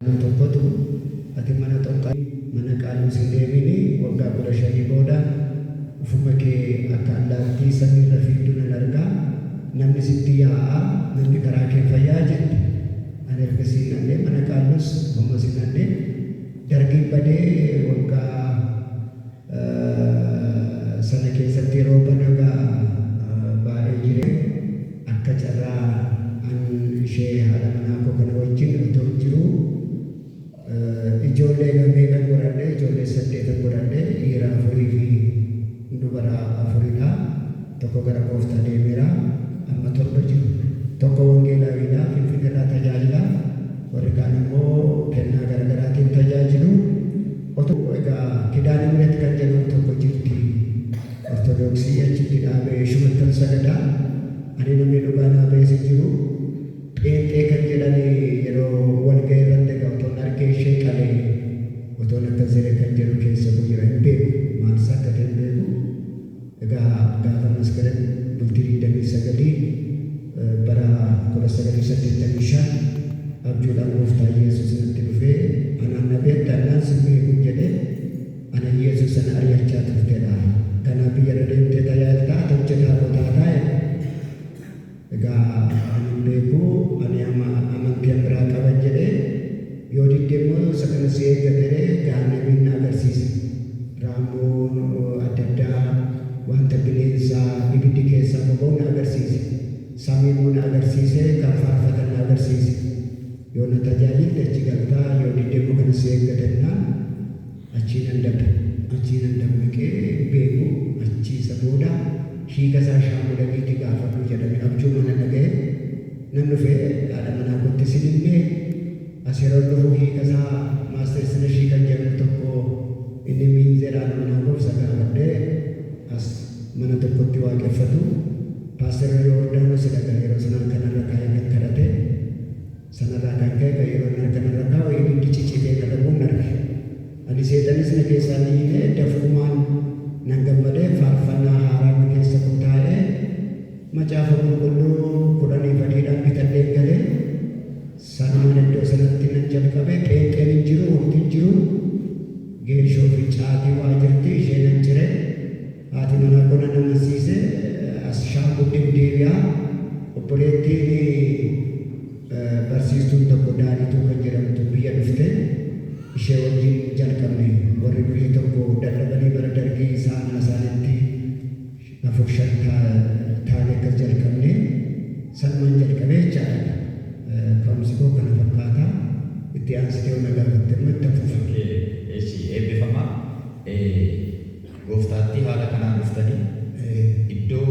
tokkotu ati mana tokko mana qaaluu sin deemini waggaa 15 booda ufuma kee akka allaattii samii irra fiigdu nan argaa namni sitti yaa'a namni karaa kee fayyaa jette ani ergasii nannee mana qaaluus humna si nannee dargii badee waggaa sana keessatti yeroo banagaa baay'ee jire akka carraa an ishee haadha manaa koo kana wajjin otoo jiru ijoollee gameetan godhadhe ijoollee 8 godhadhe dhiira 4 fi dubara 4dha tokko gara gooftaa deemeera amma 7 jiru tokko wangeelaawidha finfinneerraa tajaajila warri kaan immoo kennaa garaagaraatiin tajaajilu otoo egaa kidaana miratti kan jedhamu tokko jirti ortodoksii achitti dhaabee shumattan sagadaa ani namni dhugaa dhaabee jiru pheenxee kan jedhani yeroo walga'ii irratti egaa otoo argee ishee qalee otoo akka zere kan jedhu keessa jira hin beeku maal isaa akka ta'e hin beeku egaa gaafa maskaran bultii 29 bara 1985 abjuudhaan gooftaa Yesuus natti dhufee anaan na beekta annaan sin beeku jedhee ana Yesuus sana ari'achaa turtedha kanaaf biyya deemtee tajaajiltaa hojjetaa gootaa taa'e egaa ani beeku ani amantii biraa qaban jedhee yoo diddeemmoo sakana si eeggatee gaannamiin agarsiise raammoon adda addaa wanta bineensaa ibiddi keessaa boba'uun agarsiise samiimuun agarsiise kan faarfatan agarsiise yoo na tajaajilde achi galtaa yoo diddeemmoo kana si eeggatennaa achiin dammaqee beeku achiisa booda hiika isaa shaamudaniiti gaafadhu jedhame abjuu mana dhaga'e nan dhufee haadha manaa kootti sinillee as yeroo dhufu hiika isaa maastersina shii kan jedhamu tokko inni miinzeedhaan manaa goofsa gaafadhee as mana tokkotti waaqeffatu paaster Yoordaanos dhagaa yeroo sanaan kanarra kaa'ee kan kadhate sanarraa kan ka'e yeroo kanarra kaa'u ibiddi ciccitee kadhabuun arge ani seexanis na keessaa ni hiine dafuumaan nan gammadee faarfannaa haaraa keessa kutaa'ee macaafa qulqulluu 10 bitadhee galee sanumaan iddoo sanatti nan jalqabee pheenxeen hin jiru homti hin jiru geeshoo fi caatii waa jirti ishee nan cire haati manaa kona namansiise as shaambuddiin deebi'aa obboleettiin barsiistuun tokko daariituu kan jedhamtu biyya dhufte ishee wajjin jalqabne warri durii tokko dadhabanii bara dargii isaanitti 4-5 taane akkas jalqabne sanumaan jalqabee jechaadha ka'umsi koo kana fakkaata itti aansitee ona gaafatte matti fufa eebbifamaa gooftaatti haala kanaan dhuftanii iddoo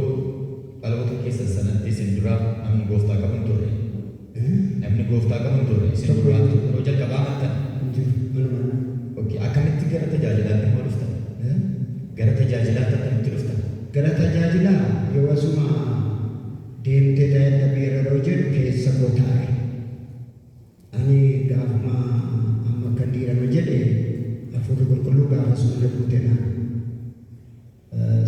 dhaloota keessan sanatti isin duraa namni gooftaa qaban turre isin duraa yeroo jalqabaa amantan akkamitti gara tajaajilaatti immoo dhuftan gara tajaajilaatti akkamitti dhuftan gara tajaajilaa yoo asuma deemtee taa'etta beeraroo jedhu keessa koo taa'e ani gaafuma amma kan dhiirama jedhe hafuurri qulqulluu gaafa sumana buute naan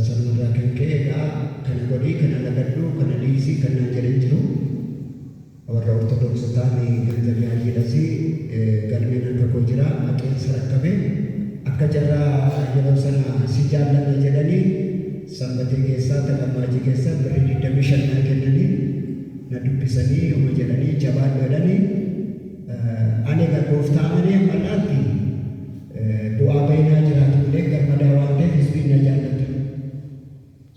sanumarraa kan ka'e egaa kana godhii kana lagadhuu kana dhiisii kan naan jedhan jiru warra ortodoksotaan ganzab yaayidhasi galmeen akka koo jira aqeensa rakkabe akka jarraa yeroo sana si jaallanna jedhanii sanbatee keessaa taphamaajii keessaa birrii 25 naa kennanii na dubbisanii oma jedhanii jabaadhu jedhanii ani egaa gooftaa amanee ammal'aatti du'aa baay'inaa jiraatu illee gammadaa waan ta'eef hizbiin na jaallatu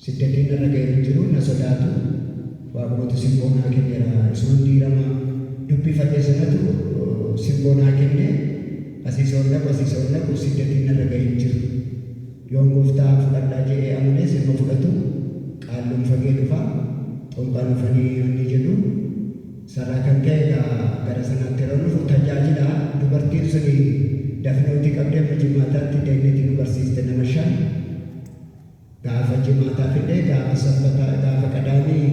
siddatiin narra ga'ee jiru na sodaatu waaqumatu simboo naa kenneera isuman diirama dubbifate sanatu simboo naa kenne asiisoon naqu siddatiin narra ga'ee jiru yoon gooftaa fudhadhaa jedhee amanee sirba fudhatu qaalluun fagee dhufaa xomqaan dhufanii inni jedhu sarraa kan ka'e gara sanaatti yeroo dhufu tajaajila dubartiin suni dafnootii qabdee amma jimaataatti deemneetii nu barsiiste nama 5 gaafa jimaataa fidee gaafa sabbataa gaafa qadaamii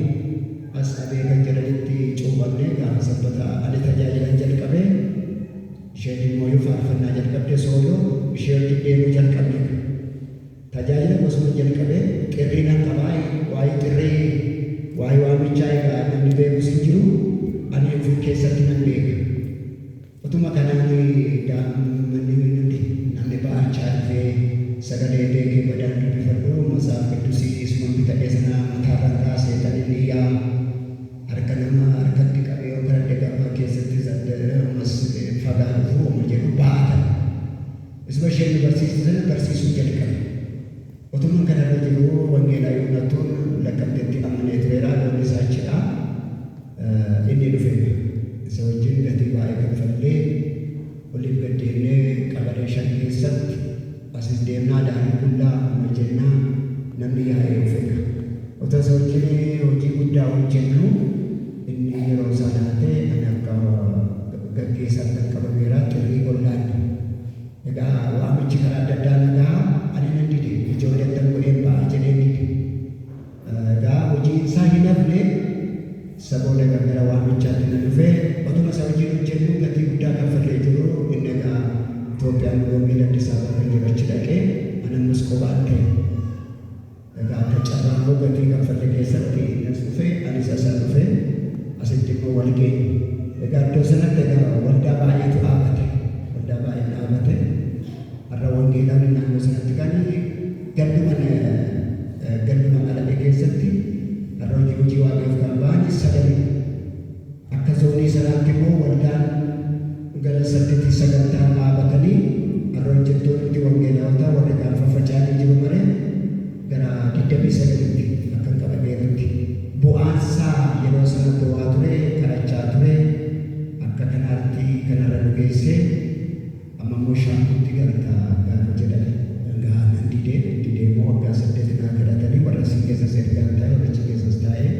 as qabee kan jedhanitti cuubamnee gaafa sabbataa ani tajaajilan jalqabee isheen immoo yoo faarfannaa jalqabdee sooloo ishee wajjin deemuu jalqabne tajaajila gosuma jalqabee qirriinan qabaa waa'ee qirrii waa'ee waamichaa egaa namni beekus hin jiru ani ofii keessatti nan beeka utuma kanaan namni baachaa dhufee sagalee beekee badaan dubbifadhu masaaf qidduusii isuma bitadhee sana mataarra kaasee kan inni yaa harka nama harkatti qabee yoo gara deegamaa keessatti ammas fagaa dhufuu oma jedhu baatan isuma isheen barsiisan barsiisuu jalqabe utuma kanarra jiru wangeelaa yoonatuun lakkabdeetti amanee tureera loon isaa achidha inni dhufe isa wajjin gatii baay'ee kaffallee waliin gaddeennee qabalee shan keessatti asis deemnaa daandii qullaa amma jennaa namni yaa'ee dhufedha. Otoo isa wajjin hojii guddaa hojjennu inni yeroo isaa laatee ani akka gaggeessaa kan qabameera turrii qollaan. Egaa waamichi karaa adda addaa nagaa ani nan dide ijoolleen tan godheen ba'a jedhee dide. Egaa hojii isaa hin hafne saboota gara waamichaatti nan dhufee otuma isa wajjin hojjennu gatii guddaa kaffallee jiru inni egaa Itoophiyaan Oromiyaa Addis Ababa kan jiru achi dhaqee anammas qophaan ta'e. Egaa akka carraan koo gatii kaffallee keessatti innis dhufee anis asan dhufee asitti immoo wal geenye. Egaa iddoo sanatti egaa waldaa baay'eetu dhaabate. Waldaa baay'ee dhaabate. Har'a wangeelaan naannoo sanatti kan ganduma qalame keessatti har'a hojii waaqayyoof kan ba'an sagalee. Akka zoonii sanaatti immoo waldaan gara saddeetii sagantaan dhaabatanii har'a hojjettoonni wangeelaawota warra gaafa faca'anii jiru malee gara 29tti akka qabameerutti bu'aansaa yeroo sana bu'aa ture kadhachaa ture akka kanaatti kanarra nu geessee amma immoo shaankuutti garataa gaafa jedhan egaa nan didee immoo waggaa 8 naa kadhatanii warra si keessas ergaan ta'e warrichi keessas taa'ee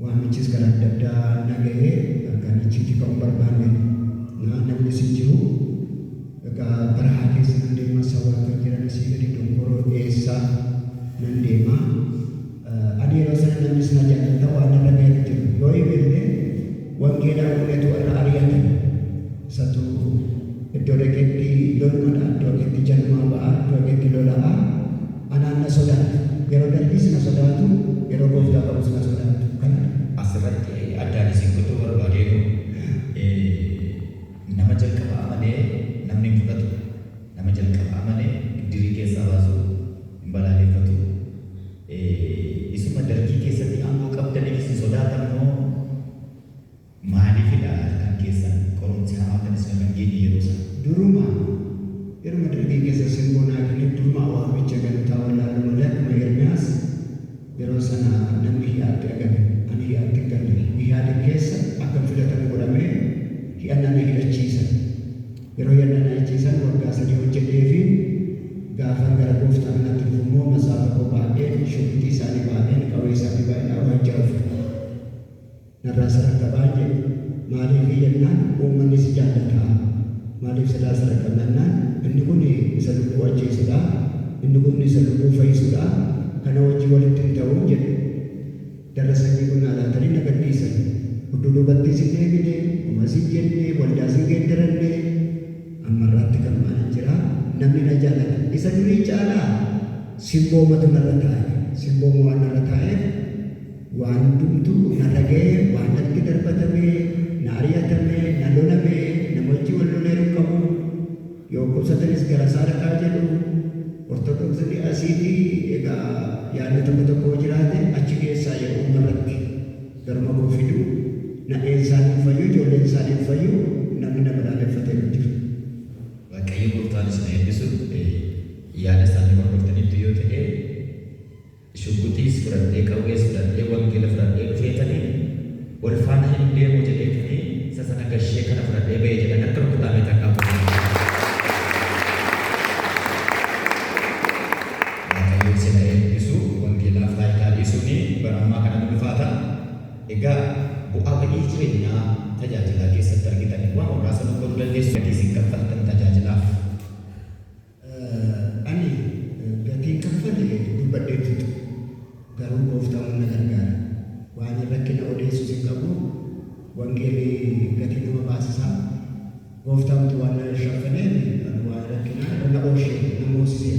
waamichis karaa adda addaa nagahee akkaan ichiiti ka'uu barbaanne namni si jiru egaa barahaa keessa nan deema sawaa kan jiran asii gadi dongoroo dhiyeessaa nan deema ani yeroo sana namni sana jaallata waan irra ga'ee jiru yoo ibille wangeelaa uumetu irra ari'atan isatu iddoo dhaqeetti lolmadha iddoo dhaqeetti jalmaa ba'a iddoo dhaqeetti lola'aa anaan na sodaatu yeroo darbis na sodaatu yeroo gooftaa qabus na sodaatu kanadha. Asirratti addaan isin gochuu barbaadeetu nama jalqaba amanee namni hin fudhatu. Nama jalqaba amanee dirii keessaa baasu hin balaaleffatu. Isuma dargii keessatti aangoo qabdanii isin sodaatan moo maaliifidha kan keessan qorumsi hamaa kan isin kan geenye yeroo sana? Duruma yeruma dargii keessa simboo naa kenne duruma waamicha gantaa wallaalu malee akkuma Ermiyaas yeroo sana namni hiyyaatti agame ani hiyyaatti galle hiyyaatti keessa akka filatamu godhamee hiyyannan hidhachiisan yeroo hiyyannan hidhachiisan waggaa 3 hojjetee fi gaafan gara gooftaa kanatti immoo masaafa koo baay'een shubbitii isaanii baay'een qawwee isaanii baay'een hojjaa dhufe narraa sarakka baay'ee maaliif hiyyannaan uummanni si jaallataa maaliif silaa sarakkamnannaan inni kun isa lubbuu ajjeesudha inni kun isa lubbuu fayyisudha kana wajjin walitti hin ta'uu jedhe darasanii kun alaatanii na gadhiisan udduubatti si deebine uumasi jenne waldaa si geeddaranne ammarraatti kan maal jira namni na jaallata isa durii caalaa simboomatu narra taa'e simbooma waan narra taa'eef waan hundumtuu narra ga'ee waan natti darbatamee na ari'atamee na lolamee nama wajjin wal loleeru qabu yoo qubsatanis gara isaa dhaqaa jedhu ortodoksii asiitii egaa yaadni tokko jiraate achi keessaa yeroo uummarratti garuma koo fidu nadheen isaanii fayyuu ijoolleen isaanii fayyuu namni na balaaleffatee jiru. Waaqayyo gooftaan isin eebbisu yaada isaanii hordoftanitti yoo ta'e shubbutiis fudhadhee qawwees fudhadhee wangeela fudhadhee dhufeetanii wal faana hin deemu jedheetanii isa sana gashee kana fudhadhee ba'ee jedhan akka rukutaamee takkaa egaa bu'aa ba'ii jireenyaa tajaajilaa keessatti argitan waan muraasa tokko dandeessu gatii isin kaffaltan tajaajilaaf. Ani gatii kaffale dubbadheetu garuu gooftaan na gargaara waan rakkina odeessu sin qabu wangeelii gatii nama baasisaa gooftaantu waan na shaffaneef waan rakkinaa na oolchee na moosisee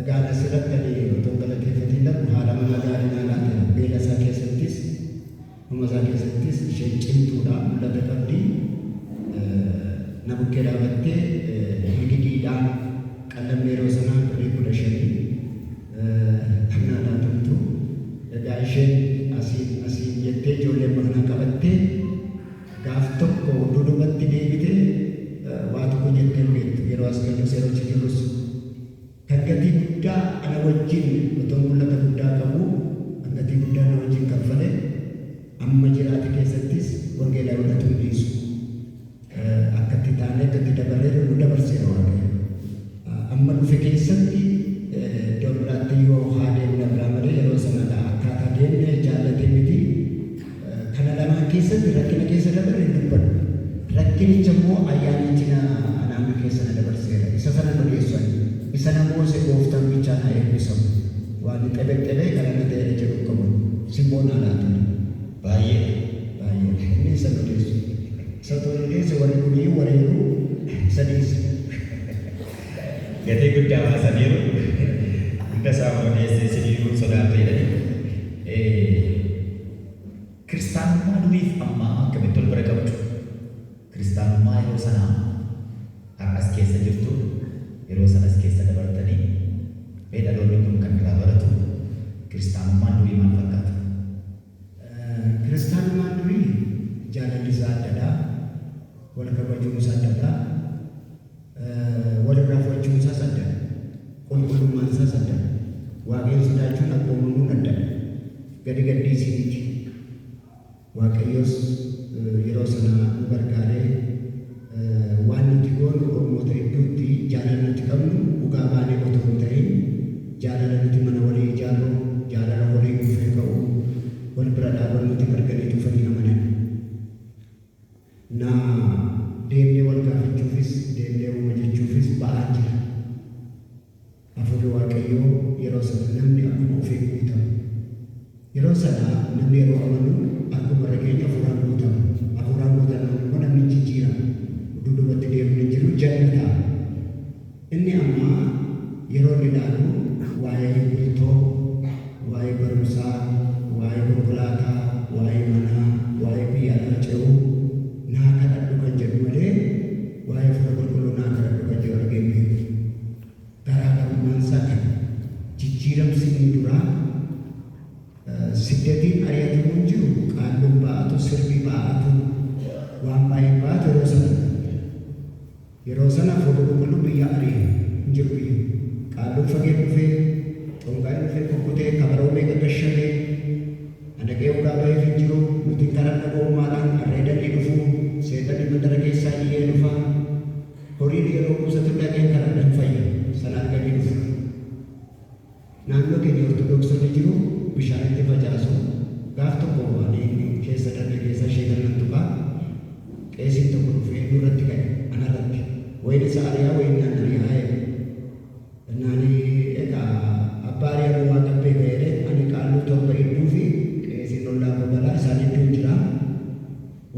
egaa asirratti otoo galateeffatiin darbu haala mana gaarii naa laate beela isaa keessattis Umasaa keessattis isheen cimtuudha mul'ata qabdi. Na bukkee dhaabattee hidhiidhaan qallamni yeroo sanaa 15,000 kannaadhaa turtu. Egaa isheen asiin jettee ijoollee maqnaa qabattee gaaf tokko dudubatti deebitee waa tokko jettee beektu yeroo as galus yeroo achi jirus kan gatii guddaa ana wajjin otoo mul'ata guddaa qabu kan gatii guddaa ana wajjin kaffale amma jiraate keessattis wangeelaa godhatu dhiisu akkatti taanee akkatti dabalee nu dabarseera waaqayyo amma dhufe keessatti iddoo biraatti yoo haa deemne irraa malee yeroo sanadha akkaataa deemne jaallatee miti kana lamaan keessatti rakkina keessa dabarre dubbadhu rakkinicha immoo ayyaanichi naannoo keessa na dabarseera isa sana odeessan isa namoose gooftaan bichaa na eebbisamu waan xebexebee kana na ta'e jedhu qabu simboon alaatu baay'ee inni isa odeessu isa odeessu warri kunii wareeruu sadiisi gatii guddaa baasaniiru hunda isaa odeessee siniiruu sodaatu jedhani kiristaanummaa duriif ammaa akkamitti ol bira qabdu kiristaanummaa yeroo sanaa har'as keessa jirtu yeroo sanas keessa dabartanii dhaloonni kun kan irraa baratu kiristaanummaan durii maal fakkaata? Kiristaanummaan durii jaalalli isaa addadha, wal kabajuun isaa addadha, wal irraa fudhachuun isaas addadha, qulqullummaan isaas addadha, waaqayyoon sodaachuun abboomamuun addadha, gadi gadhiisii miti. Waaqayyoos yeroo sana nu gargaaree waan nuti goonu Oromoota hedduutti jaalala nuti qabnu dhugaa baanee otoo hin ta'in jaalala nuti mana walii ijaarru jaalala walii dhufee ka'u wal bira dhaaban nuti arganii dhufanii amanan. Na deemnee wal gaafachuufis deemnee uuma jechuufis ba'aa jira. Hafuurri Waaqayyoo yeroo sana namni akkuma ofii guutamu. Yeroo sana namni yeroo amanu akkuma rageenya hafuuraan guutamu. Hafuuraan guutamu immoo namni jijjiirama. Dudubatti deemnee jiru jannata. Inni amma yeroo ilaalu waa'ee bultoo, waa'ee barumsaa, waa'ee konkolaataa, waa'ee manaa, waa'ee biyya alaa ce'uu naa kadhadhu kan jedhu malee waa'ee fuula qulqulluu naa kadhadhu kan jedhu arginu. Garaagarummaan isaa kana jijjiiramsi inni duraa siddatiin ari'atamuun jiru qaalluun ba'atu sirbi ba'atu waan baay'ee ba'atu yeroo sana fuula qulqulluu biyya ari'e hin jiru biyya qaalluun fagee dhufee xongaan dhufee kukkutee kabaroo meeqa gashamee anaqee ugaa ba'ee hin jiru nuti karaa dhagoomaadhaan arreedanii dhufu seexanni mandara keessaa iyyee dhufa horiin yeroo qubsatu dhaqeen karaa dhan fayya sana arganii dhufu. Naannoo keenya ortodoksonni jiru bishaan itti facaasu gaaf tokko ani keessa darbe keessa ishee gannan tuqaa qeesiin tokko dhufee nurratti ka'e anarratti wayni isa ari'aa wayni naan ari'aa jedhe naani egaa abbaa ari'aa waa qabbee ga'eedhe ani qaalluu torba hedduu fi qeesiin ollaa babalaa isaan hedduun jira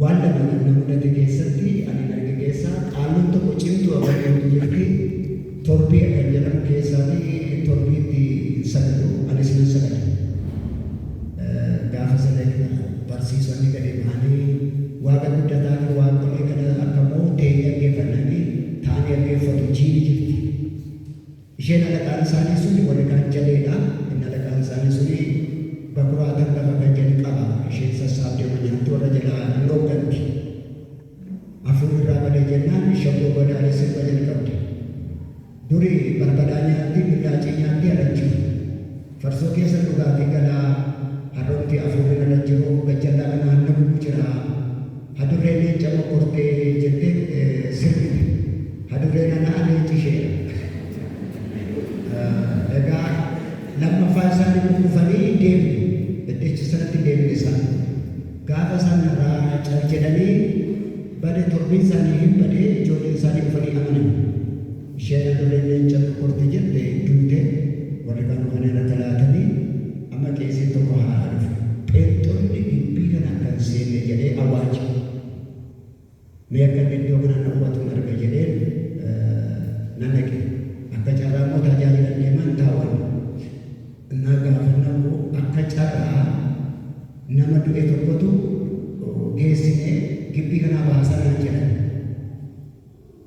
waan lama na mudate keessatti ani arge keessaa qaalluun tokko cimtuu agarreetu jirti torbii kan jedhamu keessaati torbiitti sagadu anis nan sagada. Gaafa sadaqna barsiisonni gadi ba'anii waaqa guddataa fi waaqolee kana akka mootee dhaggeeffannanii taa'anii dhaggeeffatu jiini jirti. Isheen alaqaan isaanii suni warri kaan jaleedha. Inni alaqaan isaanii suni bakuraatan lafa kan jedhu qaba. Isheen sassaabdee nyaatti warra jalaa hin hoogganti. Hafuurri irraa badee jennaan shabboo badaalee sirba jalqabde. Durii barbadaa nyaatti millaacii nyaatti alachiisu. Farsoo keessa dhugaatii galaa harrooti afuurri ala jiru gajjallaa kana hanna gubu jira. Hadurreen leenca mokortee jettee sirbite. Hadurreen ana leenci isheedha. Egaa lammaffaa isaanii kukkufanii deemu. Deddeechi sanatti deemne isaan. Gaafa isaan irraa cal jedhanii bade torbiin isaanii hin badee ijoolleen isaanii dhufanii amanan. Isheen hadurreen leenca mokortee jette duute warri kan dhufanii irra talaatanii amma qeesiin tokko haa dhufu. Phexronni gibbii kana kan seene jedhee awwaache. Mee akka iddoo kana na hubatuun arga jedheen nan dhaqe. Akka carraa immoo tajaajila deeman taa'an. Innaa gaafa namu akka carraa nama du'e tokkotu geessinee gibbii kanaa baasaa naan jedhan.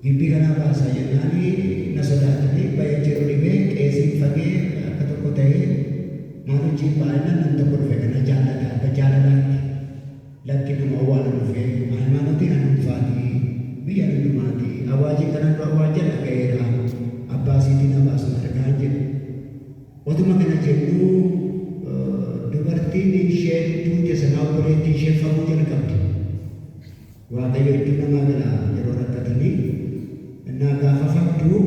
Gibbii kanaa baasaa jennaani na sodaatanii baay'ee jiru dhibee qeesiin fagee akka tokko ta'ee maalichiin baay'inaan nam tokko dhufe kana jaalala akka jaalalaatti lakki nama awwaala dhufe hayimaanotiin anuunfaatii biyya hundumaatii awaajii kanaan dura awaajii dhaga'eera abbaasiitiin abaasuma dhagaa jedhu otuma kana jennu dubartiin ishee duute sanaa obboleettii ishee faguu jalqabdi. Waaqayyo iddoo namaa gala yeroo rakkatanii innaa gaafa fagduu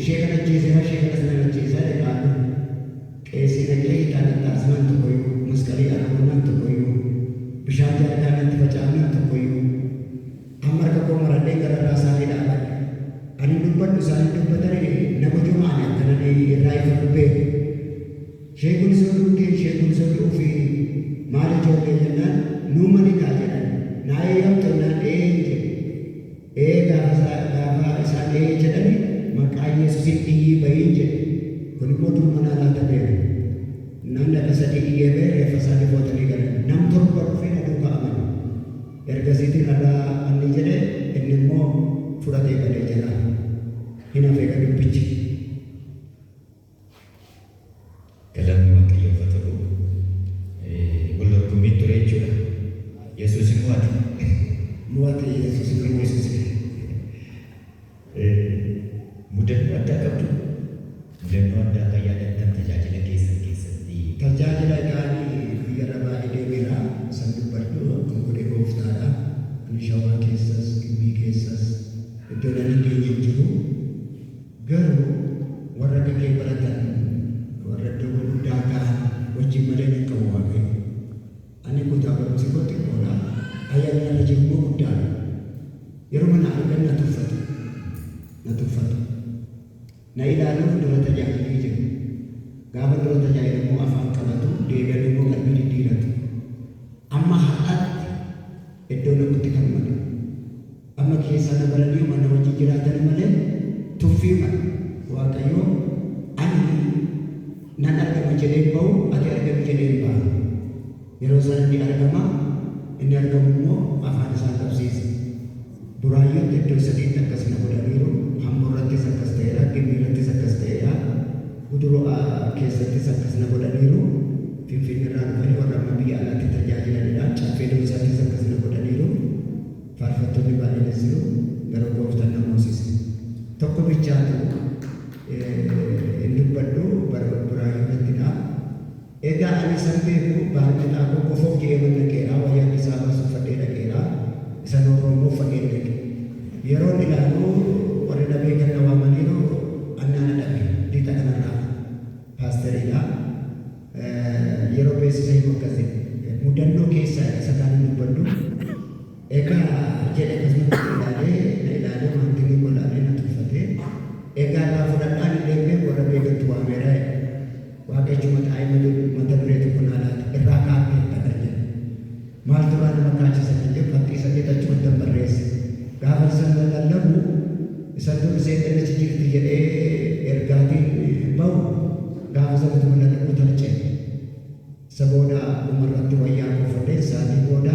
ishee kana ajjeesee ishee kana sana ajjeesaa jedhaanu qeesii dhaqee hidhaan taasisan tokkoyyuu masqalii argamnaan tokkoyyuu bishaan jaarkaanatti faca'amnaan tokkoyyuu amma harka koo maradhee gara irraa isaanii dhaabadha. Ani dubbadhu isaanii dubbatanii nama jumaani akkananii irraa ifa dubbee sheekun isa duutee sheekun isa duufi maal ijoollee jennaan nuu manikaa jedhan naa eeyyamtu jennaan jedhe gaafa isaan jedhani maqaa Yesuusiin iyyii bahiin jedhe kun immoo durmanaa laata beeku namni akka sadii iyyee bee reeffa isaanii footanii galan nam torba dhufee na duukaa amanu ergasiitiin irraa anni jedhe inni immoo fudhatee galee jira hin hafee ga dubbichi. Galanni Waaqayyoof haa ta'u. Wallorgommiin ture jechuudha. Yesuus hin mo'ate. Mo'ate Yesuus hin mo'isise. Mudannoo addaa qabdu. Mudannoo addaa kan yaadattan tajaajila keessatti. Tajaajila gaanii biyya rabaa deemeera san dubbadhu kan godhe gooftaadha. Ani shawaa keessas gibbii keessas iddoo namni keenya hin jiru. Garuu warra akka kee baratan warra iddoo guddaa ka'an wajjin malee hin qabu Waaqayyo. Ani kutaa barumsi kootti oola ayyaana irra jiru immoo guddaadha. Yeroo mana argan na tuffatu. Na ilaaluuf dura tajaajilii jiru. Gaafa dura tajaajilu immoo afaan qabatu deebi'anii immoo qalbii diddiiratu. Amma har'aatti iddoo namooti kan malu. Amma keessa na baranii mana wajjin jiraatan malee tuffii mana. Waaqayyo ani nan argama jedhee bahu ati argami jedhee bahu. Yeroo isaan inni argama inni argamu immoo afaan isaa qabsiisa. Buraayyootti iddoo sadiitti akkas na godhaniiru. Hamburrattis akkas ta'eera, Gimbiirrattis akkas ta'eera, Guduroo keessattis akkas na godhaniiru. Finfinneerraa dhufanii warra amma biyya alaatti tajaajilanidha. Caffee Doonsaattis akkas na godhaniiru. Faarfattoonni baay'eenis jiru. Garuu gooftaan na moosise. Tokko bichaatu hin dubbadhu buraayyoottidha. Egaa ani san beeku baay'ee dhaabuu qofoof jedhee mana dhaqeera. Wayyaan isaa baasuuf fadhee dhaqeera. Isa Oromoo fagee dhaqe. Yeroo ilaalu warri dhabee kan waamaniiru annaan dhabe lixa kanarraa paasteriidha. Yeroo beeksisa himu akkasii mudannoo keessaa isa kaan dubbadhu. Egaa jedhe akkasumatti ilaalee maantiin golaalee na tuffatee egaa irraa fudhadhaan illee warra beekantu waameera waaqayyo mata duree tokko naalaati irraa kaa'ee dhagaa jedhe. Maal turaa nama kaachisa jedhee fattiisa jedhachu addan barreesse. Gaafa isaan lallabu isaan dur seexannichi jirti jedhee ergaatiin bahu gaafa sanatti mul'atu talche. Isa booda umarratti wayyaa koofadhee isaatii booda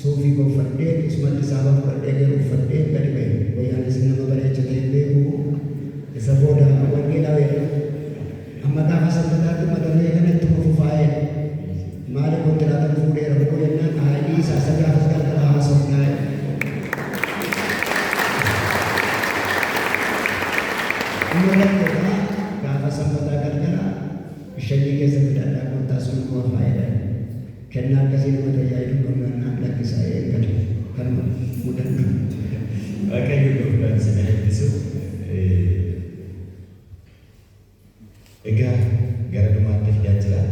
suufii koofadhee isumatti isaa fudhadhee garuu uffadhee gadi ba'e. Wayyaan isin nama bareechatee beeku isa booda wangeelaa weedha. Amma gaafa sanbataatti mata duree kanatti fufaa'ee maali kontiraatan fuudheera boqoo jennaan haadhii isaa isa gaafas galgala haasofnaa. Uummanni gaafa sanbataa galgala ishanii keessatti dhadhaa kontaa sun immoo faayidaan kennaa akkasii nama tajaajilu qonnaan lakkisaa eeggatu kanuma mudannoo. Waaqayyo gooftaan sana eebbisu. Egaa gara dhumaatti fidaa jira.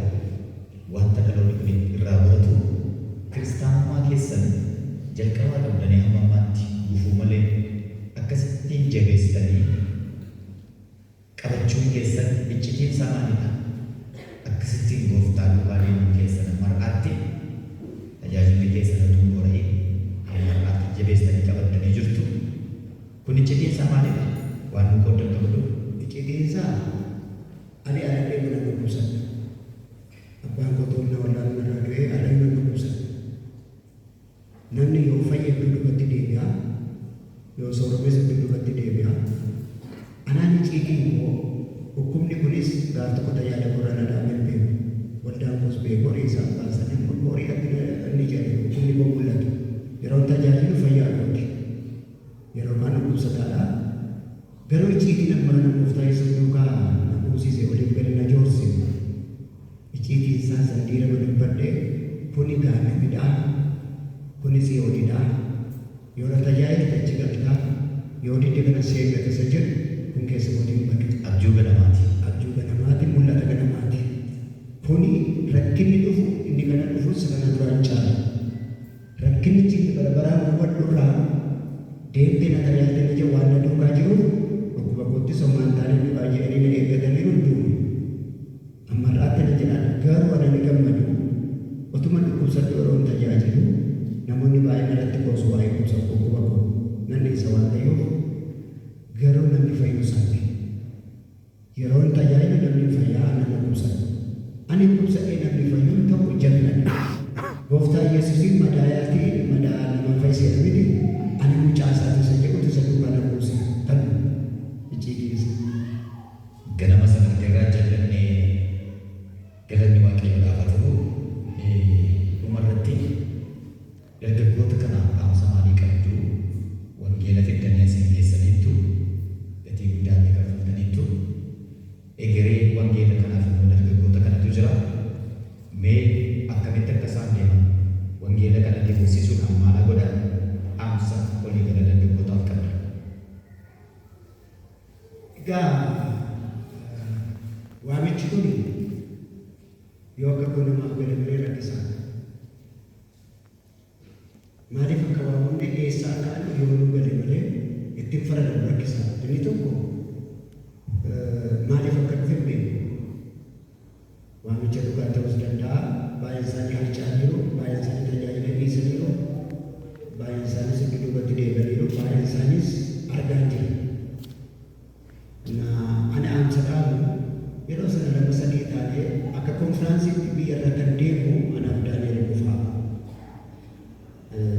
Wanta dhaloonni kun irraa baratu kiristaanummaa keessan jalqabaa qabdanii hamma ammaatti gufuu malee akkasittiin jabeessitanii qabachuun keessan iccitiin samaanidha. Akkasittiin gooftaa dubaanii keessan mar'aatti tajaajilli keessan utuu bora'ee hamma mar'aatti jabeessitanii qabattanii jirtu. Kun iccitiin samaanidha. Waan nu qooddan qabdu. Iccitiin isaa ani aladhee mana gurgursadha. abbaan qotoonna wallaan irraa du'ee alaa nama dhukkubsate. Namni yoo fayyadu duubatti deebi'a, yoo sooromes duubatti deebi'a. Anaan icciitii immoo dhukkubni kunis gaaf tokko tajaajila qorannaa dhaabeen beeku. Waldaan kunis beeku horii isaan baasan immoo horii inni jedhe dhukkubni koo mul'atu. Yeroo tajaajilu fayyaa kooti. Yeroo kaan dhukkubsataadha. Garuu icciitii nama gooftaa isa duukaa na kuusise waliif gadi na joorse. Icciitiin isaa sandiira dubbadhee kuni gaana midhaan kunis yoodidha. Yoo na tajaajilu achi galtaa yoo didde kana seeqata isa jedhu kun keessa kotiin badu. Abjuu ganamaati. Abjuu ganamaati mul'ata ganamaati. Kuni rakkinni dhufu inni kana dhufu sana duraan caala. Rakkinni jiru barbaraan hubadhurraa deemtee na tajaajila ija waan na duukaa jiru dhukkuba kootti sommaan taanee dhugaa jedhanii na eeggatanii hunduu. Ammarraatti na jedhaan garuu ana ni gammadu otuma dhukkubsadhu yeroo tajaajilu namoonni baay'een irratti qoosu waa'ee dhukkuba koo nan isa waan ta'eef garuu namni fayyuu isaati. Yeroo tajaajilu namni fayyaa ana dhukkubsatu. Ani dhukkubsadhee namni fayyuun tokko jannadha. Gooftaa Yesuusiin madaayaati madaa nama fayyisee miti. Ani mucaa isaati isa jedhutu isa duukaa na kuuse kan icciitiisa. Ganama sanatti irraa jallannee galanni waaqayyoodhaaf haa ta'u dhumarratti dargaggoota kanaaf dhaamsa maalii qabdu wangeela fiddanii isin geessaniittu gatii guddaa inni kaffaltaniittu egeree wangeela kanaaf immoo dargaggoota kanatu jira mee akkamitti akka isaan deeman wangeela kana deemsisuudhaan maal godhan dhaamsa walii gala dargaggootaaf qabda. Egaa waamichi kun yoo akka kun namaaf galagaree rakkisaa. Maaliif akka waamamne eessaa ka'an yoo nu gale malee ittiin faradamu rakkisaa. Inni tokko maaliif akka dhufe hin beeku. Waamicha dhugaa ta'us danda'a. Baay'een isaanii harcaaniiru, baay'een isaanii tajaajila dhiisaniiru, baay'een isaanis itti duubatti deebi'aniiru, baay'een isaanis argaa hin jiru. Ani dhaamsa dhaabu yeroo sana lama sadii taanee akka konfiraansiitti biyya irra kan deemu anaaf Daani'el Gufaa.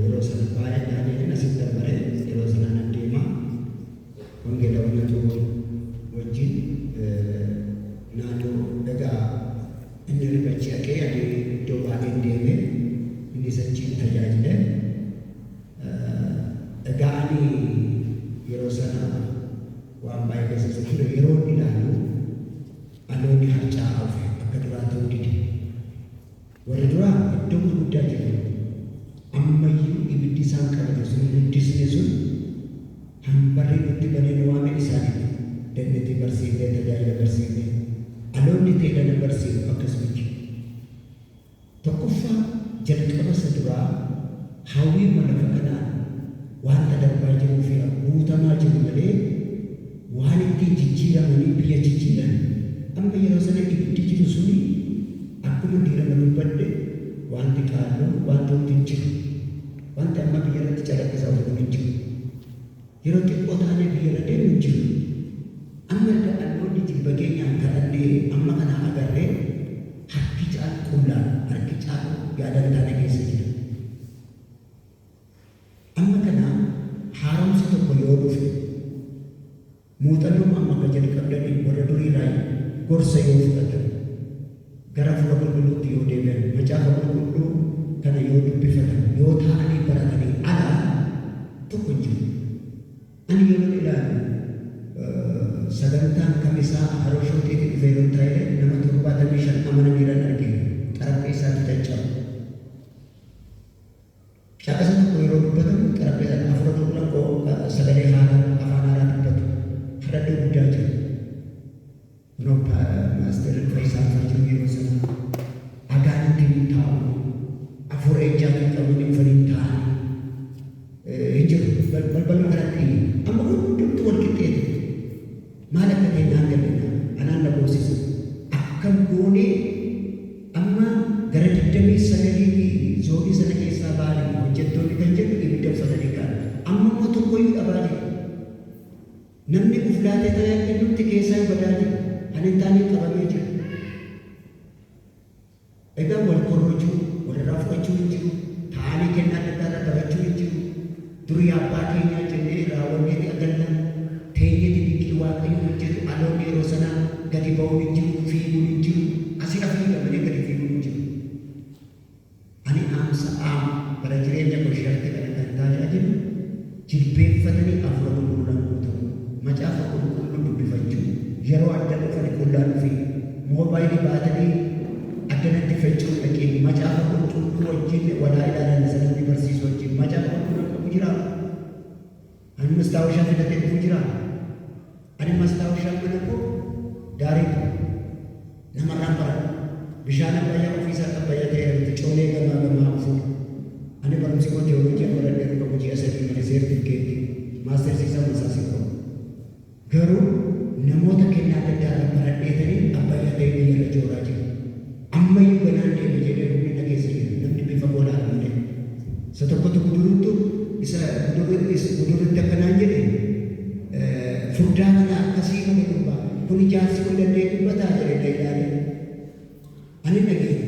Yeroo sana baay'ee Daani'elin asitti darbare yeroo sana nan deema wangeela ummatu wajjin naannoo dhagaa inni rigachi haqee ani iddoo baay'een deeme inni sachiin tajaajile. Egaa ani yeroo sana waan baay'ee keessa ture yeroo ilaalu aloonni harca'aa ofe akka duraa ta'uu dide. Warri duraa iddoo gurguddaa jiru. Ammayyuu ibiddi isaan qabate sun guddisne sun hambarree nutti banee nu waame isaanii dandeettii barsiifnee tajaajila barsiifnee aloonni teedana barsiisu akkasumas tokkoffaa jalqaba isa duraa hawwii lafa kanaan wanta darbaa jiruu fi guutamaa jiru malee waan ittiin jijjiiramanii biyya jijjiiran amma yeroo sana ibiddi jiru suni akkuma diirama dubbadde wanti qaalluu wanta hundi hin jiru. Wanti amma biyya irratti calaqqisaa oolu hin jiru. Yeroo xiqqoo taanee biyya irra deemu hin jiru. Amma dhaloonni jibba keenyaan kadhannee amma kana agarree harki caalu qullaan harki caalu yaadan taane keessa jira. Amma kana haaromsa tokko yoo dhufe muuxannoo amma akka jalqabdanii warra duriirraa gorsa yoo fudhatan gara fuula qulqulluutti yoo deebi'an macaafa qulqulluu kana yoo dubbifatan yoo taa'anii baratanii alaa tokko hin jiru. Ani yeroo ilaalu sagantaan kamisaa haroo shooteetti dhufee yoo ta'e nama 75 amananiiran arginu xarapheessaatti caccabu. Caqasa tokko yeroo dubbatamu xarapheessaan afura tokko sagalee afaan haaraa dubbatu hadhaddoo guddaa jiru. Kunoo maasterin Faayisaa jiru yeroo sana agaanitti hin taa'u afura ejjaatiin qabuun hin faliin ta'anii hin jiru balbaluma kanatti amma hundumtu wal qixxeete. Maal akka ta'e naan gabbina anaan na boosisa akkam goonee amma gara 29 zoonii sana keessaa ba'anii hojjettoonni kan jedhu ibidda uffatanii kan amma immoo tokkoyyuu dhabaa jiru. Namni uflaatee tajaajila nutti keessaa badaa jiru. Ani taanii qabamee jira. durii abbaa keenyaa jennee raawwanneeti agarna teenyeeti biqilii waaqayyo hojjetu aloonni yeroo sanaa gadi ba'uun hin jiru fiiguun hin jiru asii fiiga malee gadi fiiguun hin jiru. Ani aamsa bara jireenya koshaatti kan taa'ee jiru jilbeeffatanii afura gurguran guutamu macaafa qulqulluu dubbifachuu yeroo adda dhufan qullaa dhufi moobaayilii baatanii addanatti faccuun dhaqeen macaafa qulqulluu wajjin walaa ilaalan sanatti barsiisu wajjin macaafa qulqulluu qabu jira. Ani mastaawashaa fidatee dhufu jira. Ani mastaawashaa mana koo daarii namarraan bara bishaan abbayyaa ofiisaa abbayyaa ta'e coolee gamaa dhufu. Ani barumsi koo teoloojii baradhee dhufa hojii asirrii malee seertifikeetti maastersiisaa masaasii qabu. Garuu namoota kennaa adda addaa baradheetanii abbayyaa ta'e biyya jooraa jiru. Ammayyuu ganaan deema jedhee humni dhageessa jiru namni bifa goolaa malee. Isa tokkotu guduruttu isa gudurrutti akkanaan jedhe furdaa kana akkasii kana dubbaa kun ijaarsi kun danda'e dubbataa jedhe dayidaalee. Ani dhageenya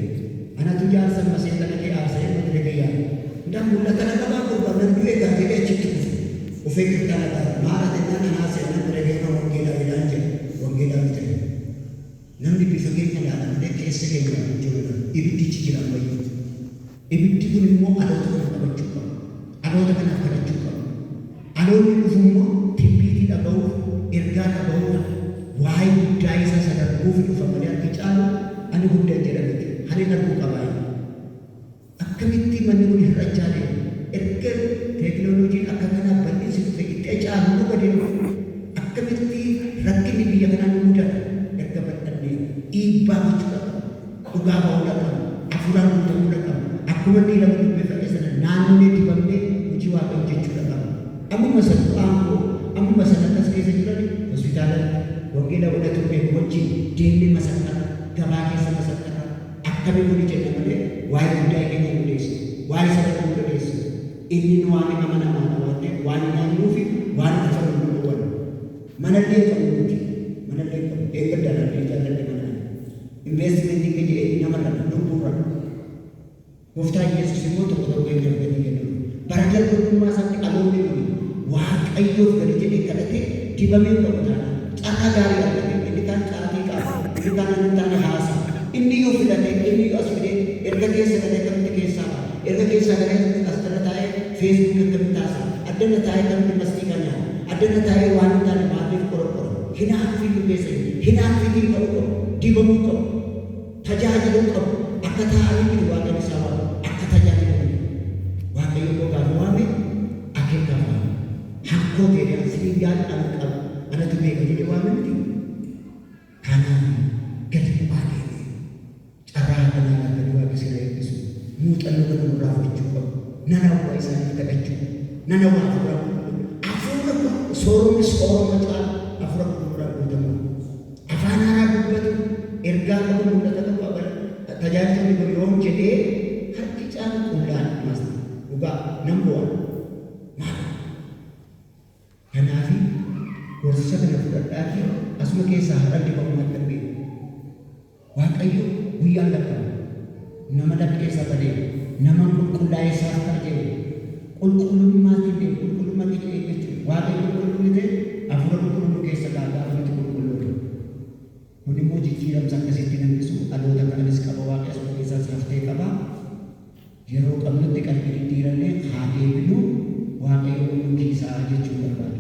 anatu jaarsa masee kana kee aarsa irratti dhagayyaa. Dan mul'ata nama gurbaan nan du'e kan jedhee achitti dhufu. Ufee kirtaana ta'a maala tennaan anaa seenaan dhageema wangeelaa jedhaan jedhe wangeelaa miti. Namni bifa keenya ilaalamee keessa keenya jirudha. Ibiddichi jira ammayyuu. Ibiddi kun immoo aloota kana qabachuu qaba. Aloota kanaaf kadhachuu qaba. Aloonni dhufu immoo timbiitii dhaga'uuf, ergaa dhaga'uuf, waa'ee guddaa isa sadarkuuf dhufa malee akka caalu ani guddaa jedhameti. Ani darbuu qabaa. Akkamitti manni kun hir'achaa deema. Erga teekinooloojiin akka kanaa bal'isi dhufe itti caalu nu badeemu. Akkamitti rakkinni biyya kanaa nu mudata. Erga bal'annee dhiibbaa gochuu qaba. Dhugaa ba'uu qaba. Afuraan guutamuu qaba. Akkuma dhiira dubbifame sana naannoo dibamnee hojii waaqa hojjechuu qaba. Ammuma sana aangoo ammuma sana akkas keessa jiran hospitaala wangeela godhatu beeku wajjin deemnee masaqqata gabaa keessa masaqqata akkamiin kun jenna malee waa'ee guddaa keenya hundeessu waa'ee sadarkaa hundeessu inni nu waan amanamaa waan ta'eef waan nyaannuu fi waan uffannu nu dhowwan manallee qabu nuti manallee qabu eeggaddaadhaan jaalladhe mana investimentii keenya namarra lubbuurra gooftaa Yesuus immoo tokko tokko keenya argatanii kennu bara jalqabummaa isaatti aloonni kun waaqayyoof gadi jedhee kadhate dibamee qabu taana carraa gaarii argate inni kaan caatii qaba inni kaan inni taane haasa inni yoo filate inni yoo as fide erga keessa galee kamti keessaa erga keessaa galee as tana taa'ee feesbuuk akkamitti taasa addana taa'ee kamti mastii kan nyaata addana taa'ee waan hin taane maatiif qorqoro hinaafii nu keessa hinaafii qabu dibamuu qabu tajaajiluu qabu akka taa'anii jiru waaqayyo isaa waamu akka tajaajilu waaqayyo gogaaf waame akeekaaf waame hakkoo ta'e asii yaadaan qabu anatu beeka jedhee waame miti kanaaf gadi bu'aa deeme carraa kanaa gadi waaqa sina eebbisu muuxannoo kana nurraa fudhachuu qabu nana waa isaaniif kadhachuu nana waa afura sooromni sooroma caala afura gurguraa guutamu afaan haaraa dubbatu ergaa qabu mul'ata qabu tajaajilni kun yoom jedhee harki caalu qullaan maasta dhugaa nan bu'aa maal kanaafi gorsisa kana fudhadhaafi asuma keessaa har'a dhibamumaa darbee waaqayyo guyyaan lakkaa'u nama lakkeessaa badee nama qulqullaa'ee isaaf ta'ee qulqullummaatti deemu qulqullummaa keenya eeggachuun waaqayyo qulqulluu ta'e afura qulqulluu keessa laataa afurti qulqulluudha. Kun immoo jijjiiramsa akkasitti nambisu dhaloota kananis qaba waaqa asuma keessaas haftee qaba. Yeroo qabnutti qalbii diddiirannee haa deebinu waaqayyo qulqulluu keessaa jechuun barbaada.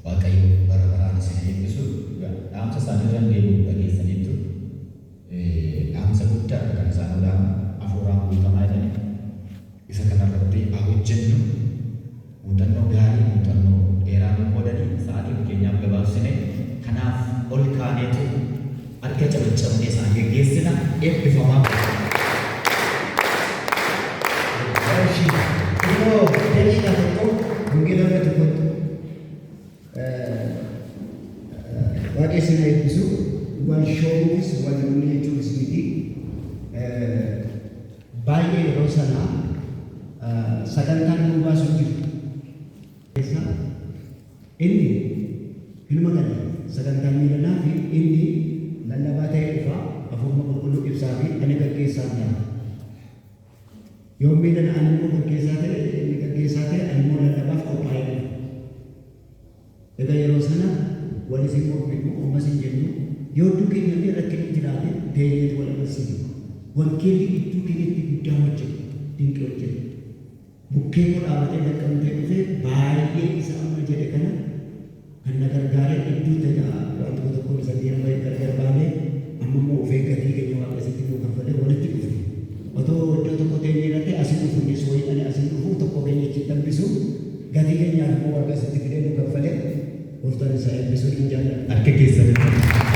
Waaqayyo bara baraan isin eebbisu dhaamsa isaaniirra deebi'u dhageessaniitu dhaamsa guddaa kan isaan olaan hafuuraan guutamaa jedhani isa kanarratti haa hojjennu muuxannoo gaarii muuxannoo dheeraa nu qoodanii sa'aatii keenyaaf gabaabsine kanaaf ol kaaneetu harka cabacabnee isaan geggeessina eebbifamaa. Yoo deebiidhaa tokko wangeelota tokkotti waaqessi na eebbisu wal shoomuufis wal namni jechuunis miti baay'ee yeroo sanaa sagantaan nu baasuu jiru. Inni ilma gala sagantaan miidhanaa fi inni lallabaa ta'ee dhufa hafuuruma qulqulluu ibsaa fi ani gaggeessaa nyaata. yoommiidhaan ani immoo gaggeessaa ta'e inni gaggeessaa ta'e ani immoo lallabaaf qophaa'ee dhufa. Egaa yeroo sana walis immoo binnu ammas hin jennu yoo iddoo keenyatti rakkinni jiraate deebi'eetu wal agarsiisa. Wangeelli iddoo keenyatti guddaa hojjetu dinqii hojjetu. Bukkee koo dhaabatee laqqamtee dhufee baay'ee isa amma jedhe kana kan na gargaaree iddoo tajaajila waan tokkoon isa deemaa gargar baanee amma immoo of eeggatii keenya waaqa isitti nuu kanfalee walitti dhufe. Otoo iddoo tokko teenyee irratti asii dhufu inni sooyidhanii asii dhufu tokko keenya itti dambisu gatii keenyaaf immoo waaqa isitti fidee nuu kanfalee gooftaan isaa eebbisuu hin jaalladha. Harka keessan